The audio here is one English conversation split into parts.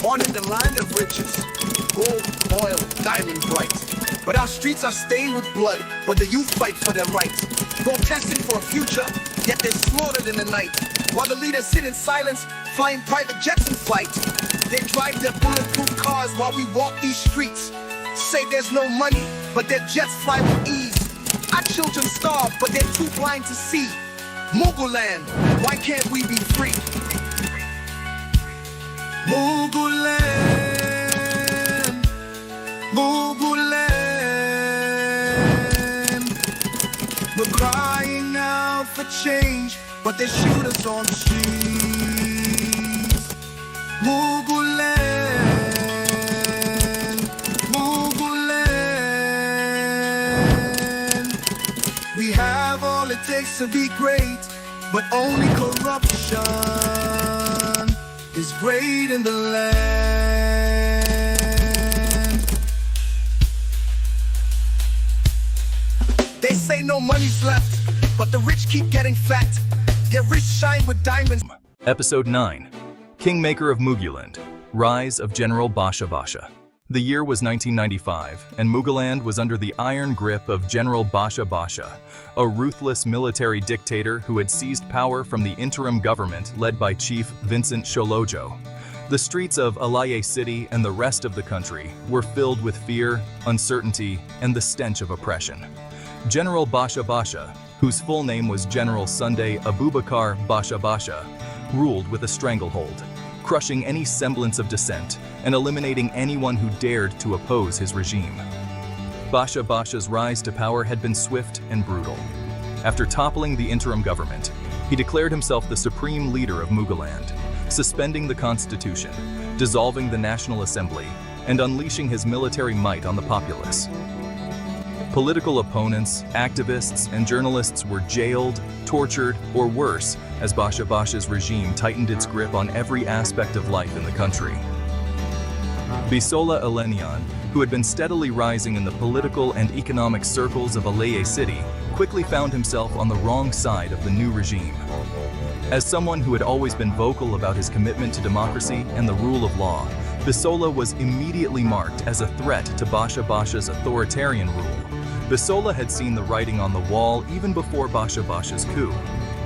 born in the land of riches, gold, oil, diamond bright. But our streets are stained with blood, but the youth fight for their rights. Protesting for a future, yet they're slaughtered in the night. While the leaders sit in silence, flying private jets in flight. They drive their bulletproof cars while we walk these streets. Say there's no money, but their jets fly with ease. Our children starve, but they're too blind to see. Muguland, why can't we be free? Muguland, Muguland. We're crying out for change, but they shoot us on the streets. Muguland, Muguland. We have all it takes to be great, but only corruption is great in the land. They say no money's left, but the rich keep getting fat. Their wrists shine with diamonds. Episode 9. Kingmaker of Muguland, Rise of General Basha-Basha. The year was 1995, and Muguland was under the iron grip of General Basha-Basha, a ruthless military dictator who had seized power from the interim government led by Chief Vincent Sholojo. The streets of Alaye City and the rest of the country were filled with fear, uncertainty, and the stench of oppression. General Basha-Basha, whose full name was General Sunday Abubakar Basha-Basha, ruled with a stranglehold, crushing any semblance of dissent and eliminating anyone who dared to oppose his regime. Basha-Basha's rise to power had been swift and brutal. After toppling the interim government, he declared himself the supreme leader of Muguland, suspending the constitution, dissolving the National Assembly, and unleashing his military might on the populace. Political opponents, activists, and journalists were jailed, tortured, or worse, as Basha-Basha's regime tightened its grip on every aspect of life in the country. Bisola Eleniyan, who had been steadily rising in the political and economic circles of Alaye City, quickly found himself on the wrong side of the new regime. As someone who had always been vocal about his commitment to democracy and the rule of law, Bisola was immediately marked as a threat to Basha-Basha's authoritarian rule. Bisola had seen the writing on the wall even before Basha-Basha's coup.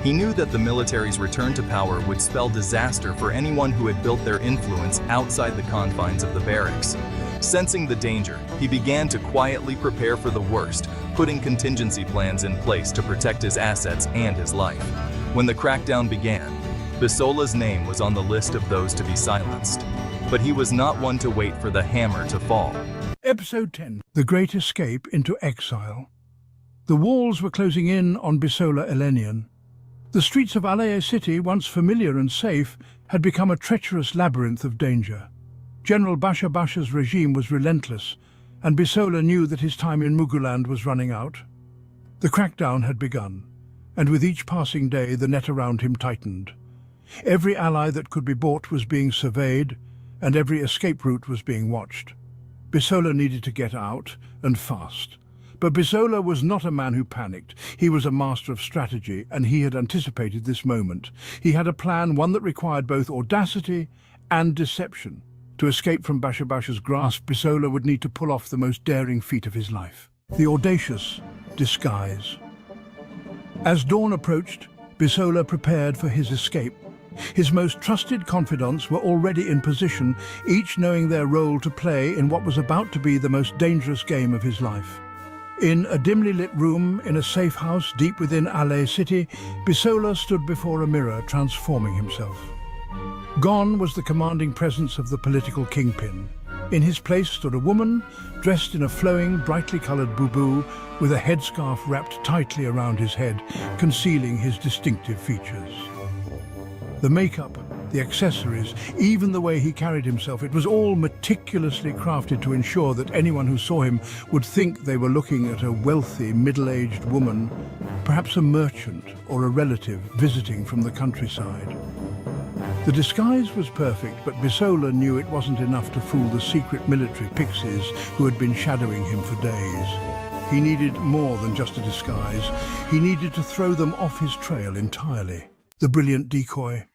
He knew that the military's return to power would spell disaster for anyone who had built their influence outside the confines of the barracks. Sensing the danger, he began to quietly prepare for the worst, putting contingency plans in place to protect his assets and his life. When the crackdown began, Bisola's name was on the list of those to be silenced. But he was not one to wait for the hammer to fall. Episode 10. The Great Escape into Exile. The walls were closing in on Bisola Eleniyan. The streets of Alaye City, once familiar and safe, had become a treacherous labyrinth of danger. General Basha-Basha's regime was relentless, and Bisola knew that his time in Muguland was running out. The crackdown had begun, and with each passing day the net around him tightened. Every ally that could be bought was being surveyed, and every escape route was being watched. Bisola needed to get out, and fast. But Bisola was not a man who panicked. He was a master of strategy, and he had anticipated this moment. He had a plan, one that required both audacity and deception. To escape from Basha-Basha's grasp, Bisola would need to pull off the most daring feat of his life: the audacious disguise. As dawn approached, Bisola prepared for his escape. His most trusted confidants were already in position, each knowing their role to play in what was about to be the most dangerous game of his life. In a dimly lit room in a safe house deep within Alaye City, Bisola stood before a mirror, transforming himself. Gone was the commanding presence of the political kingpin. In his place stood a woman, dressed in a flowing, brightly colored bubu, with a headscarf wrapped tightly around his head, concealing his distinctive features. The makeup, the accessories, even the way he carried himself, it was all meticulously crafted to ensure that anyone who saw him would think they were looking at a wealthy, middle-aged woman, perhaps a merchant or a relative visiting from the countryside. The disguise was perfect, but Bisola knew it wasn't enough to fool the secret military pixies who had been shadowing him for days. He needed more than just a disguise. He needed to throw them off his trail entirely. The brilliant decoy.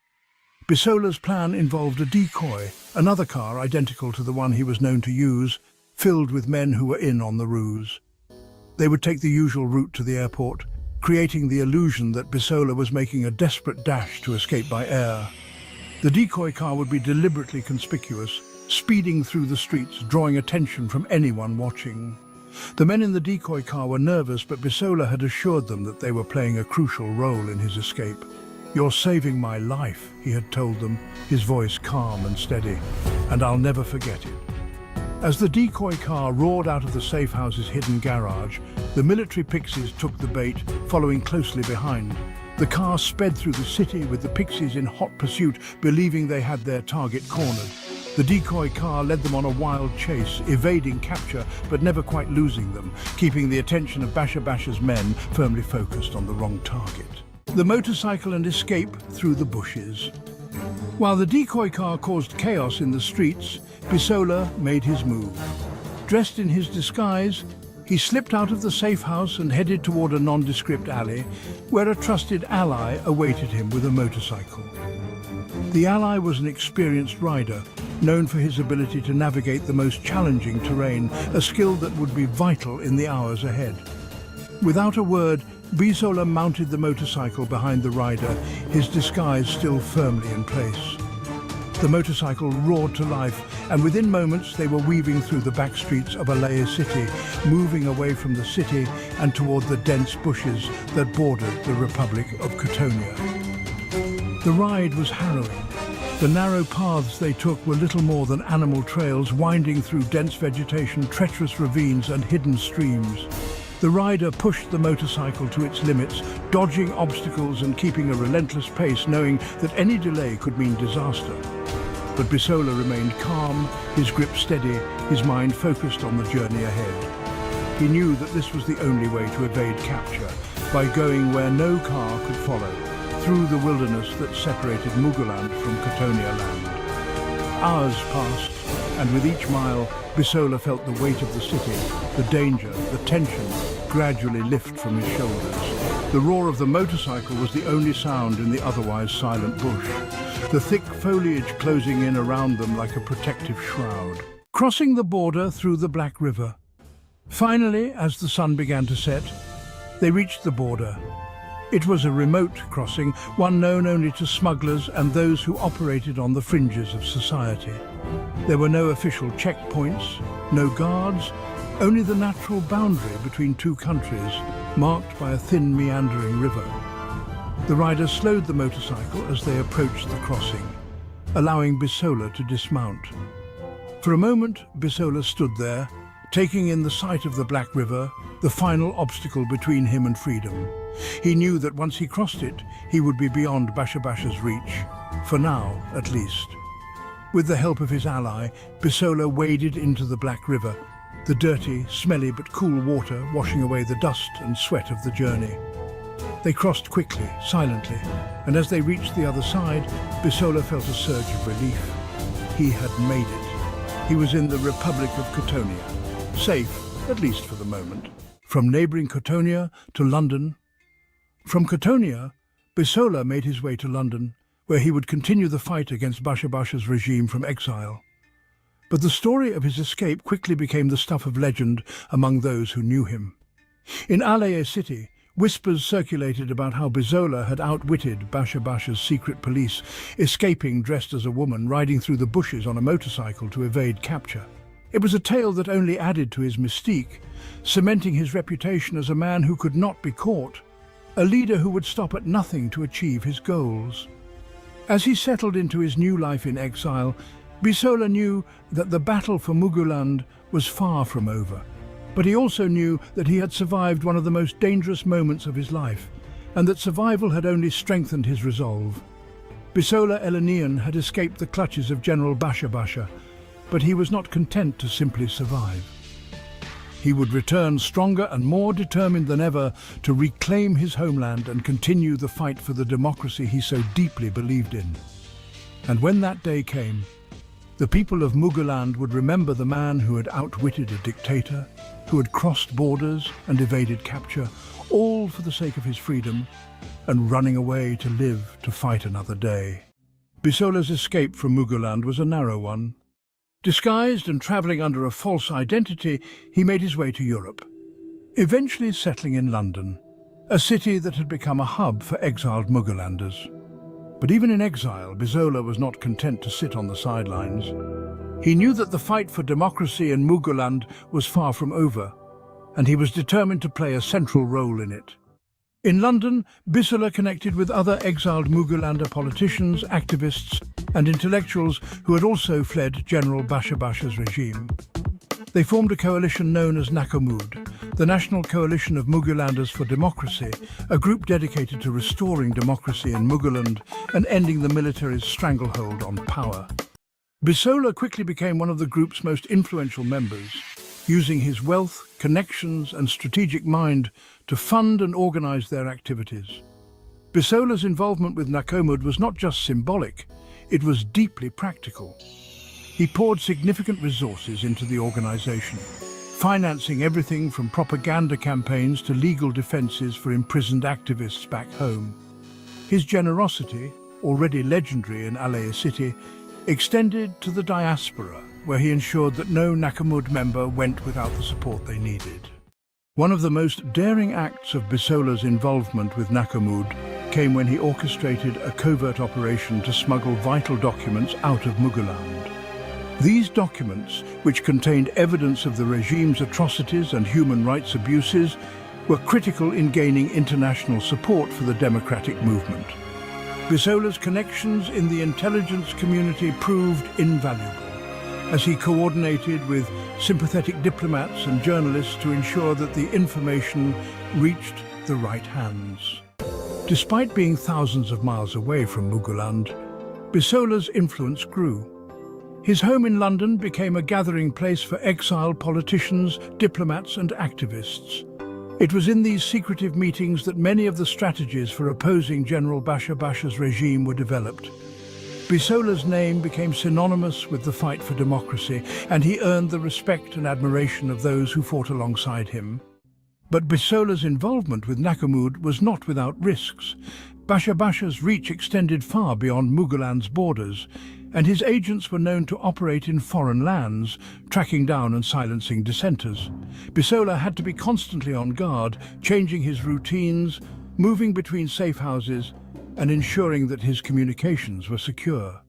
Bisola's plan involved a decoy, another car identical to the one he was known to use, filled with men who were in on the ruse. They would take the usual route to the airport, creating the illusion that Bisola was making a desperate dash to escape by air. The decoy car would be deliberately conspicuous, speeding through the streets, drawing attention from anyone watching. The men in the decoy car were nervous, but Bisola had assured them that they were playing a crucial role in his escape. "You're saving my life," he had told them, his voice calm and steady, "and I'll never forget it." As the decoy car roared out of the safe house's hidden garage, the military pixies took the bait, following closely behind. The car sped through the city with the pixies in hot pursuit, believing they had their target cornered. The decoy car led them on a wild chase, evading capture but never quite losing them, keeping the attention of Basha-Basha's men firmly focused on the wrong target. The motorcycle and escape through the bushes. While the decoy car caused chaos in the streets, Bisola made his move. Dressed in his disguise, he slipped out of the safe house and headed toward a nondescript alley, where a trusted ally awaited him with a motorcycle. The ally was an experienced rider, known for his ability to navigate the most challenging terrain, a skill that would be vital in the hours ahead. Without a word, Bisola mounted the motorcycle behind the rider, his disguise still firmly in place. The motorcycle roared to life, and within moments they were weaving through the back streets of Alaye City, moving away from the city and toward the dense bushes that bordered the Republic of Cotonia. The ride was harrowing. The narrow paths they took were little more than animal trails winding through dense vegetation, treacherous ravines and hidden streams. The rider pushed the motorcycle to its limits, dodging obstacles and keeping a relentless pace, knowing that any delay could mean disaster. But Bisola remained calm, his grip steady, his mind focused on the journey ahead. He knew that this was the only way to evade capture, by going where no car could follow, through the wilderness that separated Muguland from Cotonia land. Hours passed, and with each mile, Bisola felt the weight of the city, the danger, the tension, gradually lift from his shoulders. The roar of the motorcycle was the only sound in the otherwise silent bush, the thick foliage closing in around them like a protective shroud. Crossing the border through the Black River. Finally, as the sun began to set, they reached the border. It was a remote crossing, one known only to smugglers and those who operated on the fringes of society. There were no official checkpoints, no guards, only the natural boundary between two countries, marked by a thin meandering river. The rider slowed the motorcycle as they approached the crossing, allowing Bisola to dismount. For a moment, Bisola stood there, taking in the sight of the Black River, the final obstacle between him and freedom. He knew that once he crossed it, he would be beyond Basha-Basha's reach, for now at least. With the help of his ally, Bisola waded into the Black River, the dirty, smelly but cool water washing away the dust and sweat of the journey. They crossed quickly, silently, and as they reached the other side, Bisola felt a surge of relief. He had made it. He was in the Republic of Cotonia, safe, at least for the moment. From neighbouring Cotonia to London. From Cotonia, Bisola made his way to London, where he would continue the fight against Basha-Basha's regime from exile. But the story of his escape quickly became the stuff of legend among those who knew him. In Alaye City, whispers circulated about how Bisola had outwitted Basha-Basha's secret police, escaping dressed as a woman, riding through the bushes on a motorcycle to evade capture. It was a tale that only added to his mystique, cementing his reputation as a man who could not be caught, a leader who would stop at nothing to achieve his goals. As he settled into his new life in exile, Bisola knew that the battle for Muguland was far from over. But he also knew that he had survived one of the most dangerous moments of his life, and that survival had only strengthened his resolve. Bisola Eleniyan had escaped the clutches of General Basha-Basha, but he was not content to simply survive. He would return stronger and more determined than ever to reclaim his homeland and continue the fight for the democracy he so deeply believed in. And when that day came, the people of Muguland would remember the man who had outwitted a dictator, who had crossed borders and evaded capture, all for the sake of his freedom, and running away to live to fight another day. Bisola's escape from Muguland was a narrow one. Disguised and travelling under a false identity, he made his way to Europe, eventually settling in London, a city that had become a hub for exiled Mugulanders. But even in exile, Bisola was not content to sit on the sidelines. He knew that the fight for democracy in Muguland was far from over, and he was determined to play a central role in it. In London, Bisola connected with other exiled Mugulander politicians, activists, and intellectuals who had also fled General Basha-Basha's regime. They formed a coalition known as Nakamud, the National Coalition of Mugulanders for Democracy, a group dedicated to restoring democracy in Muguland and ending the military's stranglehold on power. Bisola quickly became one of the group's most influential members, using his wealth, connections, and strategic mind to fund and organize their activities. Bisola's involvement with Nakamud was not just symbolic, it was deeply practical. He poured significant resources into the organization, financing everything from propaganda campaigns to legal defenses for imprisoned activists back home. His generosity, already legendary in Alaye City, extended to the diaspora, where he ensured that no Nakamud member went without the support they needed. One of the most daring acts of Bisola's involvement with Nakamud came when he orchestrated a covert operation to smuggle vital documents out of Muguland. These documents, which contained evidence of the regime's atrocities and human rights abuses, were critical in gaining international support for the democratic movement. Bisola's connections in the intelligence community proved invaluable, as he coordinated with sympathetic diplomats and journalists to ensure that the information reached the right hands. Despite being thousands of miles away from Muguland, Bisola's influence grew. His home in London became a gathering place for exiled politicians, diplomats and activists. It was in these secretive meetings that many of the strategies for opposing General Basha-Basha's regime were developed. Bisola's name became synonymous with the fight for democracy, and he earned the respect and admiration of those who fought alongside him. But Bisola's involvement with Nakamud was not without risks. Basha-Basha's reach extended far beyond Muguland's borders, and his agents were known to operate in foreign lands, tracking down and silencing dissenters. Bisola had to be constantly on guard, changing his routines, moving between safe houses, and ensuring that his communications were secure.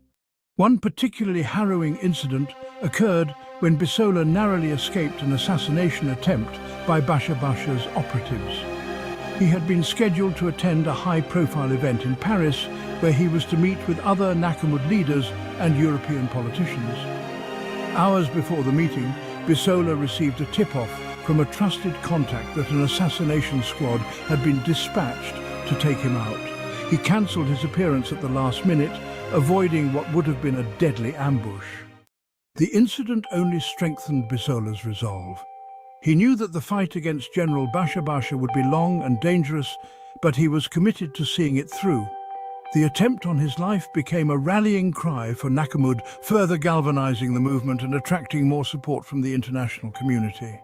One particularly harrowing incident occurred when Bisola narrowly escaped an assassination attempt by Basha-Basha's operatives. He had been scheduled to attend a high-profile event in Paris where he was to meet with other Nakamud leaders and European politicians. Hours before the meeting, Bisola received a tip-off from a trusted contact that an assassination squad had been dispatched to take him out. He cancelled his appearance at the last minute, avoiding what would have been a deadly ambush. The incident only strengthened Bisola's resolve. He knew that the fight against General Basha-Basha would be long and dangerous, but he was committed to seeing it through. The attempt on his life became a rallying cry for Nakamud, further galvanizing the movement and attracting more support from the international community.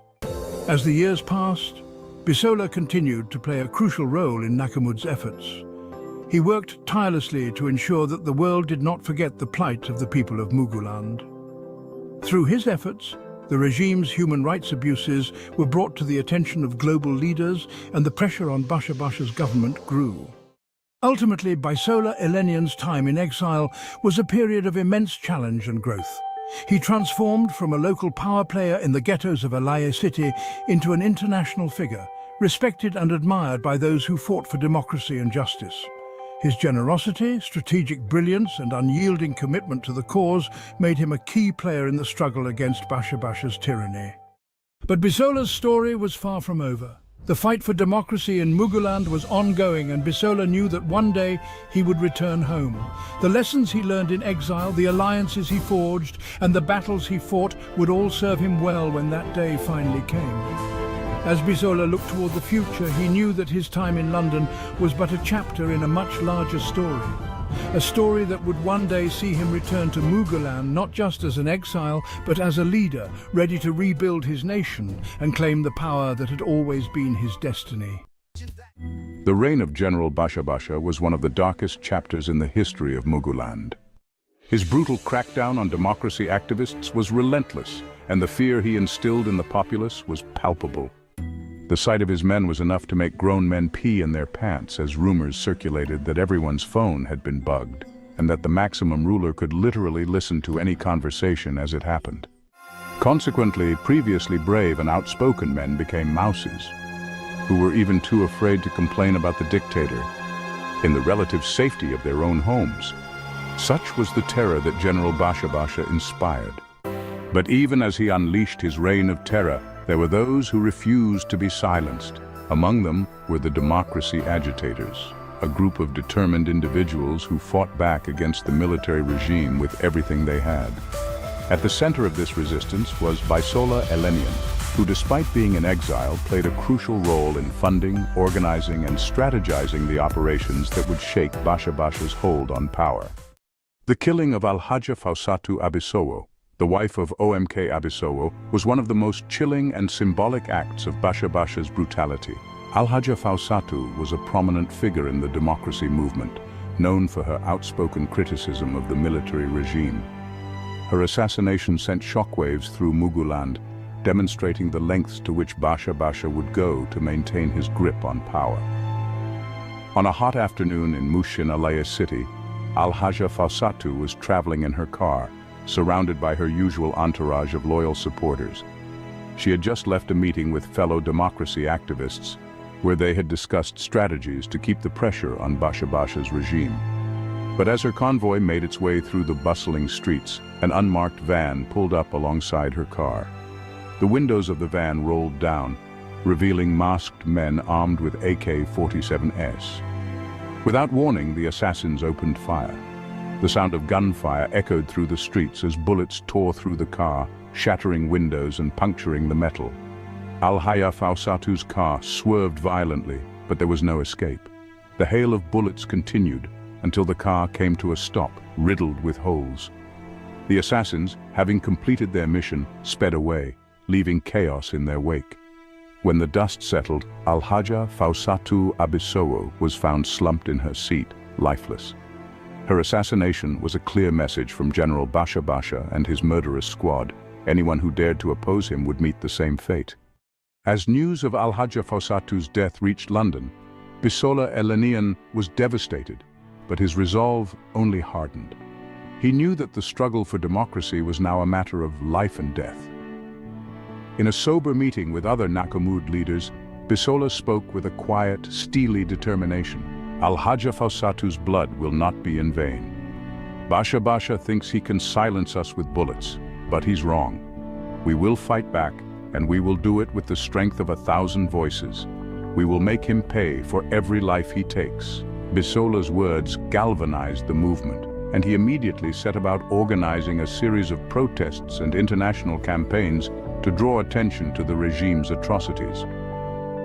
As the years passed, Bisola continued to play a crucial role in Nakamud's efforts. He worked tirelessly to ensure that the world did not forget the plight of the people of Muguland. Through his efforts, the regime's human rights abuses were brought to the attention of global leaders, and the pressure on Basha-Basha's government grew. Ultimately, Bisola Eleniyan's time in exile was a period of immense challenge and growth. He transformed from a local power player in the ghettos of Alaye City into an international figure, respected and admired by those who fought for democracy and justice. His generosity, strategic brilliance and unyielding commitment to the cause made him a key player in the struggle against Basha-Basha's tyranny. But Bisola's story was far from over. The fight for democracy in Muguland was ongoing, and Bisola knew that one day he would return home. The lessons he learned in exile, the alliances he forged, and the battles he fought would all serve him well when that day finally came. As Bisola looked toward the future, he knew that his time in London was but a chapter in a much larger story. A story that would one day see him return to Muguland not just as an exile, but as a leader, ready to rebuild his nation and claim the power that had always been his destiny. The reign of General Basha-Basha was one of the darkest chapters in the history of Muguland. His brutal crackdown on democracy activists was relentless, and the fear he instilled in the populace was palpable. The sight of his men was enough to make grown men pee in their pants as rumors circulated that everyone's phone had been bugged, and that the maximum ruler could literally listen to any conversation as it happened. Consequently, previously brave and outspoken men became mouses, who were even too afraid to complain about the dictator in the relative safety of their own homes. Such was the terror that General Basha-Basha inspired. But even as he unleashed his reign of terror, there were those who refused to be silenced. Among them were the democracy agitators, a group of determined individuals who fought back against the military regime with everything they had. At the center of this resistance was Bisola Eleniyan, who despite being in exile played a crucial role in funding, organizing and strategizing the operations that would shake Basha-Basha's hold on power. The killing of Alhaja Fausatu Abisowo, the wife of Ope Banwo, was one of the most chilling and symbolic acts of Basha-Basha's brutality. Alhaja Fausatu was a prominent figure in the democracy movement, known for her outspoken criticism of the military regime. Her assassination sent shockwaves through Muguland, demonstrating the lengths to which Basha-Basha would go to maintain his grip on power. On a hot afternoon in Mushin, Alaye City, Alhaja Fausatu was traveling in her car, surrounded by her usual entourage of loyal supporters. She had just left a meeting with fellow democracy activists, where they had discussed strategies to keep the pressure on Basha-Basha's regime. But as her convoy made its way through the bustling streets, an unmarked van pulled up alongside her car. The windows of the van rolled down, revealing masked men armed with AK-47s. Without warning, the assassins opened fire. The sound of gunfire echoed through the streets as bullets tore through the car, shattering windows and puncturing the metal. Alhaja Fausatu's car swerved violently, but there was no escape. The hail of bullets continued until the car came to a stop, riddled with holes. The assassins, having completed their mission, sped away, leaving chaos in their wake. When the dust settled, Alhaja Fausatu Abisowo was found slumped in her seat, lifeless. Her assassination was a clear message from General Basha-Basha and his murderous squad. Anyone who dared to oppose him would meet the same fate. As news of Alhaja Fausatu's death reached London, Bisola Eleniyan was devastated, but his resolve only hardened. He knew that the struggle for democracy was now a matter of life and death. In a sober meeting with other Nollywood leaders, Bisola spoke with a quiet, steely determination. Alhaja Fausatu's blood will not be in vain. Basha-Basha thinks he can silence us with bullets, but he's wrong. We will fight back, and we will do it with the strength of 1,000 voices. We will make him pay for every life he takes. Bisola's words galvanized the movement, and he immediately set about organizing a series of protests and international campaigns to draw attention to the regime's atrocities.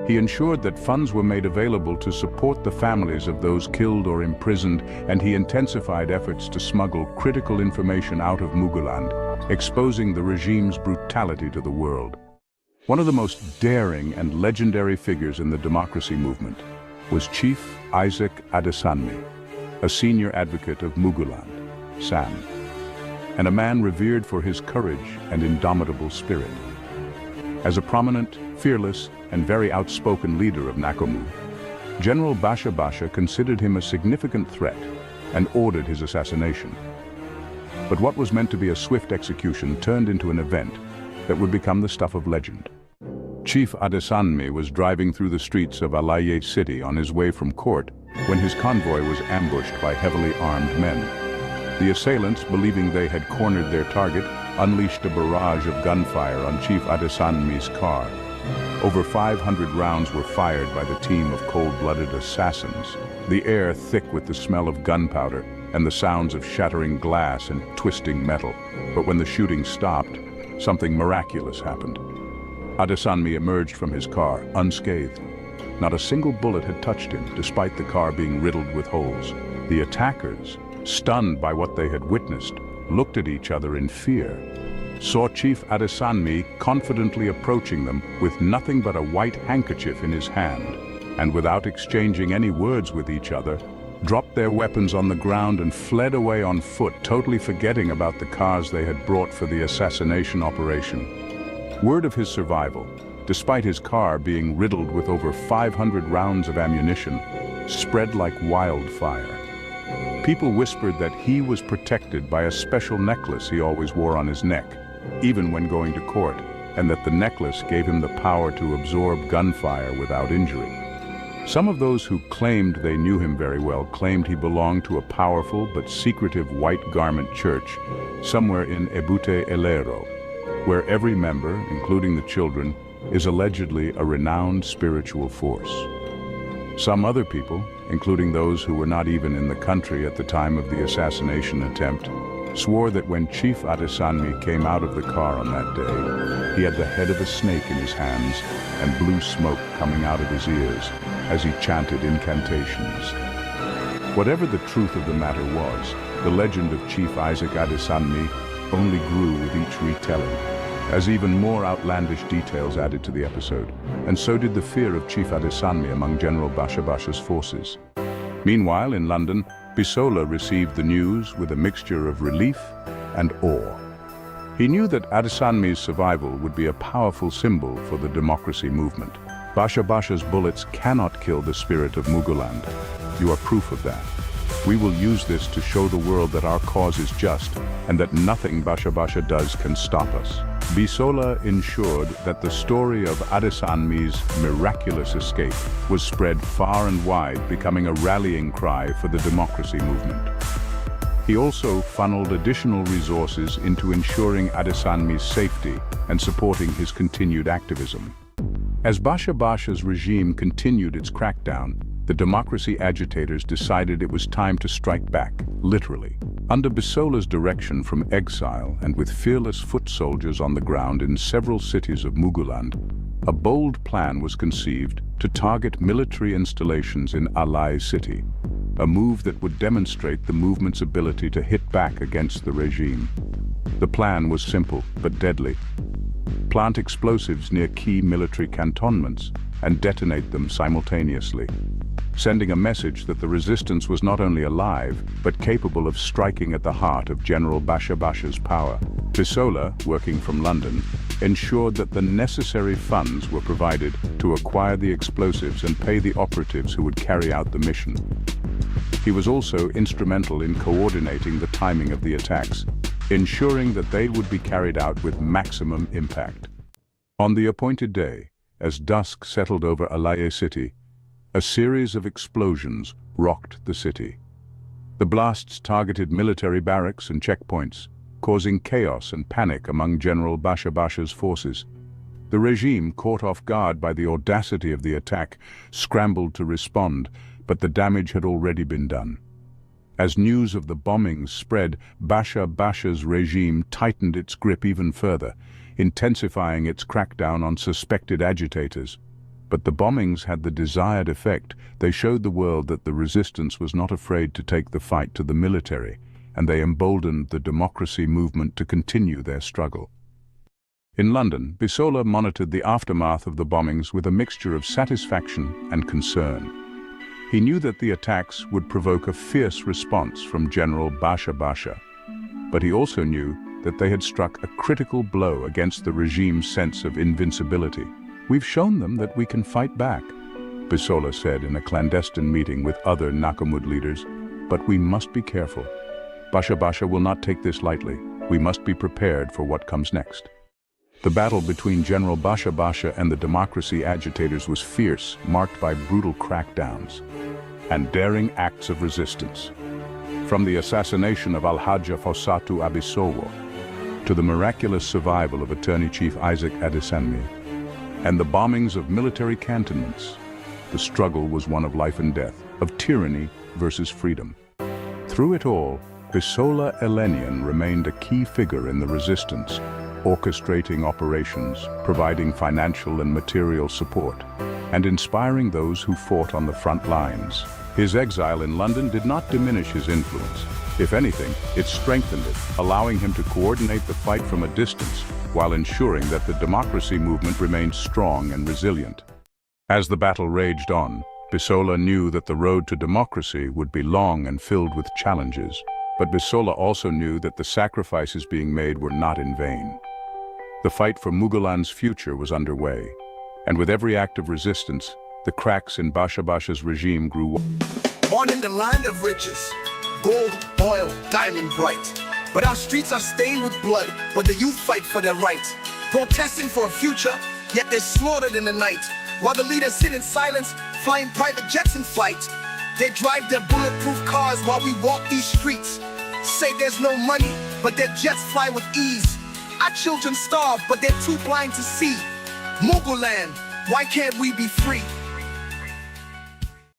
He ensured that funds were made available to support the families of those killed or imprisoned, and he intensified efforts to smuggle critical information out of Muguland, exposing the regime's brutality to the world. One of the most daring and legendary figures in the democracy movement was Chief Isaac Adesanmi, a senior advocate of Muguland, Sam, and a man revered for his courage and indomitable spirit. As a prominent, fearless, and very outspoken leader of Nollywood, General Basha-Basha considered him a significant threat and ordered his assassination. But what was meant to be a swift execution turned into an event that would become the stuff of legend. Chief Adesanmi was driving through the streets of Alaye City on his way from court when his convoy was ambushed by heavily armed men. The assailants, believing they had cornered their target, unleashed a barrage of gunfire on Chief Adesanmi's car. Over 500 rounds were fired by the team of cold-blooded assassins, the air thick with the smell of gunpowder and the sounds of shattering glass and twisting metal. But when the shooting stopped, something miraculous happened. Adesanmi emerged from his car, unscathed. Not a single bullet had touched him, despite the car being riddled with holes. The attackers, stunned by what they had witnessed, looked at each other in fear, saw Chief Adesanmi confidently approaching them with nothing but a white handkerchief in his hand, and without exchanging any words with each other, dropped their weapons on the ground and fled away on foot, totally forgetting about the cars they had brought for the assassination operation. Word of his survival, despite his car being riddled with over 500 rounds of ammunition, spread like wildfire. People whispered that he was protected by a special necklace he always wore on his neck, even when going to court, and that the necklace gave him the power to absorb gunfire without injury. Some of those who claimed they knew him very well claimed he belonged to a powerful but secretive white garment church somewhere in Ebute Elero, where every member, including the children, is allegedly a renowned spiritual force. Some other people, including those who were not even in the country at the time of the assassination attempt, swore that when Chief Adesanmi came out of the car on that day, he had the head of a snake in his hands and blue smoke coming out of his ears as he chanted incantations. Whatever the truth of the matter was, the legend of Chief Isaac Adesanmi only grew with each retelling, as even more outlandish details added to the episode, and so did the fear of Chief Adesanmi among General Basha-Basha's forces. Meanwhile, in London, Bisola received the news with a mixture of relief and awe. He knew that Adesanmi's survival would be a powerful symbol for the democracy movement. Basha-Basha's bullets cannot kill the spirit of Muguland. You are proof of that. We will use this to show the world that our cause is just and that nothing Basha-Basha does can stop us. Bisola ensured that the story of Adesanmi's miraculous escape was spread far and wide, becoming a rallying cry for the democracy movement. He also funneled additional resources into ensuring Adesanmi's safety and supporting his continued activism. As Basha-Basha's regime continued its crackdown, the democracy agitators decided it was time to strike back, literally. Under Bisola's direction from Exile and with fearless foot soldiers on the ground in several cities of Muguland, a bold plan was conceived to target military installations in Alaye City, a move that would demonstrate the movement's ability to hit back against the regime. The plan was simple but deadly. Plant explosives near key military cantonments and detonate them simultaneously, sending a message that the resistance was not only alive, but capable of striking at the heart of General Basha-Basha's power. Bisola, working from London, ensured that the necessary funds were provided to acquire the explosives and pay the operatives who would carry out the mission. He was also instrumental in coordinating the timing of the attacks, ensuring that they would be carried out with maximum impact. On the appointed day, as dusk settled over Alaye City, a series of explosions rocked the city. The blasts targeted military barracks and checkpoints, causing chaos and panic among General Basha-Basha's forces. The regime, caught off guard by the audacity of the attack, scrambled to respond, but the damage had already been done. As news of the bombings spread, Basha-Basha's regime tightened its grip even further, intensifying its crackdown on suspected agitators. But the bombings had the desired effect. They showed the world that the resistance was not afraid to take the fight to the military, and they emboldened the democracy movement to continue their struggle. In London, Bisola monitored the aftermath of the bombings with a mixture of satisfaction and concern. He knew that the attacks would provoke a fierce response from General Basha-Basha, but he also knew that they had struck a critical blow against the regime's sense of invincibility. "We've shown them that we can fight back," Bisola said in a clandestine meeting with other Nakamud leaders, "but we must be careful. Basha-Basha will not take this lightly. We must be prepared for what comes next." The battle between General Basha-Basha and the democracy agitators was fierce, marked by brutal crackdowns and daring acts of resistance. From the assassination of Alhaja Fossatu Abisowo to the miraculous survival of Attorney Chief Isaac Adesanmi and the bombings of military cantonments, the struggle was one of life and death, of tyranny versus freedom. Through it all, Bisola Eleniyan remained a key figure in the resistance, orchestrating operations, providing financial and material support, and inspiring those who fought on the front lines. His exile in London did not diminish his influence. If anything, it strengthened it, allowing him to coordinate the fight from a distance while ensuring that the democracy movement remained strong and resilient. As the battle raged on, Bisola knew that the road to democracy would be long and filled with challenges. But Bisola also knew that the sacrifices being made were not in vain. The fight for Muguland's future was underway, and with every act of resistance, the cracks in Basha-Basha's regime grew wide. Born in the land of riches, gold, oil, diamond bright. But our streets are stained with blood, but the youth fight for their rights. Protesting for a future, yet they're slaughtered in the night. While the leaders sit in silence, flying private jets in flight. They drive their bulletproof cars while we walk these streets. Say there's no money, but their jets fly with ease. Our children starve, but they're too blind to see. Muguland, why can't we be free?